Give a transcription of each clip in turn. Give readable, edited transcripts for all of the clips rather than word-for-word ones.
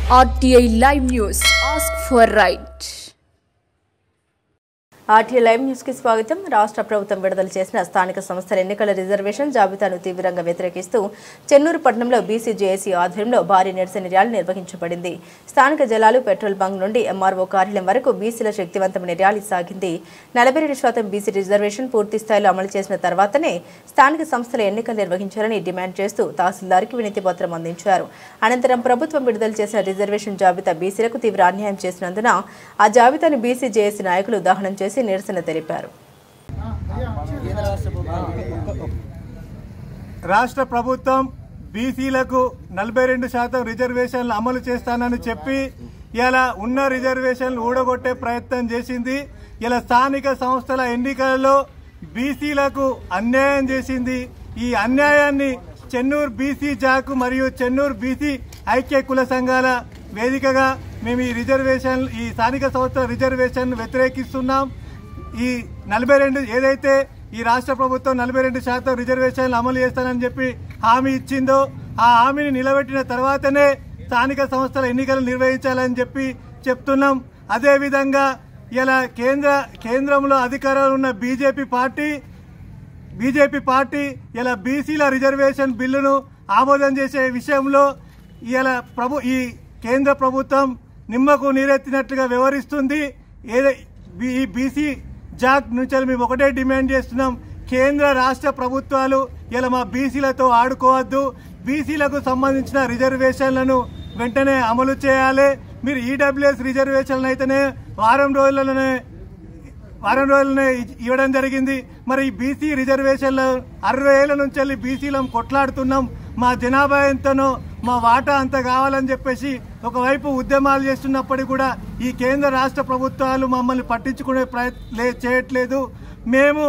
RTI Live News. Ask for right. RTI Live News కి స్వాగతం. రాష్ట్ర ప్రభుత్వం విడుదల చేసిన స్థానిక సంస్థల ఎన్నికల రిజర్వేషన్ జాబితాను తీవ్రంగా వ్యతిరేకిస్తూ చెన్నూరు పట్టణంలో బీసీజేఏసీ ఆధ్వర్యంలో భారీ నిరసన ర్యాలీ నిర్వహించబడింది. స్థానిక జలాలు పెట్రోల్ బంక్ నుండి ఎంఆర్ఓ కార్యాలయం వరకు బీసీల శక్తివంతమైన ర్యాలీ సాగింది. 42% బీసీ రిజర్వేషన్ పూర్తి స్థాయిలో అమలు చేసిన తర్వాతనే స్థానిక సంస్థల ఎన్నికలు నిర్వహించాలని డిమాండ్ చేస్తూ తహసీల్దార్కి వినతి పత్రం అందించారు. అనంతరం ప్రభుత్వం విడుదల చేసిన రిజర్వేషన్ జాబితా బీసీలకు తీవ్ర అన్యాయం చేసినందున ఆ జాబితాను బీసీజేఏసీ నాయకులు దహనం చేసి నిరసన తెలిపారు. రాష్ట్ర ప్రభుత్వం బీసీలకు 42% రిజర్వేషన్లు అమలు చేస్తానని చెప్పి ఇలా ఉన్న రిజర్వేషన్లు ఊడగొట్టే ప్రయత్నం చేసింది. ఇలా స్థానిక సంస్థల ఎన్నికలలో బీసీలకు అన్యాయం చేసింది. ఈ అన్యాయాన్ని చెన్నూరు బీసీ జాకు మరియు చెన్నూరు బీసీ ఐక్య కుల సంఘాల వేదికగా మేము ఈ స్థానిక సంస్థల రిజర్వేషన్ వ్యతిరేకిస్తున్నాం. ఈ 42 ఏదైతే ఈ రాష్ట్ర ప్రభుత్వం 42% రిజర్వేషన్లు అమలు చేస్తానని చెప్పి హామీ ఇచ్చిందో ఆ హామీని నిలబెట్టిన తర్వాతనే స్థానిక సంస్థల ఎన్నికలు నిర్వహించాలని చెప్పి చెప్తున్నాం. అదేవిధంగా ఇలా కేంద్రంలో అధికారంలో ఉన్న బీజేపీ పార్టీ ఇలా బీసీల రిజర్వేషన్ బిల్లును ఆమోదం చేసే విషయంలో ఈ కేంద్ర ప్రభుత్వం నిమ్మకు నీరెత్తినట్లుగా వ్యవహరిస్తుంది. ఈ బీసీ జాక్ నుంచి మేము ఒకటే డిమాండ్ చేస్తున్నాం. కేంద్ర రాష్ట్ర ప్రభుత్వాలు ఇలా మా బీసీలతో ఆడుకోవద్దు. బీసీలకు సంబంధించిన రిజర్వేషన్లను వెంటనే అమలు చేయాలి. మీరు ఈడబ్ల్యూఎస్ రిజర్వేషన్లు అయితేనే వారం రోజులనే ఇవ్వడం జరిగింది. మరి ఈ బీసీ రిజర్వేషన్లు 60 ఏళ్ల నుంచి వెళ్ళి బీసీలను కొట్లాడుతున్నాం. మా జనాభా ఎంతనో మా వాటా అంత కావాలని చెప్పేసి ఒకవైపు ఉద్యమాలు చేస్తున్నప్పటికీ కూడా ఈ కేంద్ర రాష్ట్ర ప్రభుత్వాలు మమ్మల్ని పట్టించుకునే ప్రయత్నం చేయట్లేదు. మేము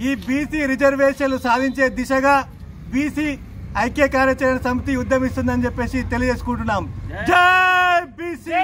ఈ బీసీ రిజర్వేషన్లు సాధించే దిశగా బీసీ ఐక్య కార్యాచరణ సమితి ఉద్యమిస్తుందని చెప్పేసి తెలియజేసుకుంటున్నాం. జై బీసీ.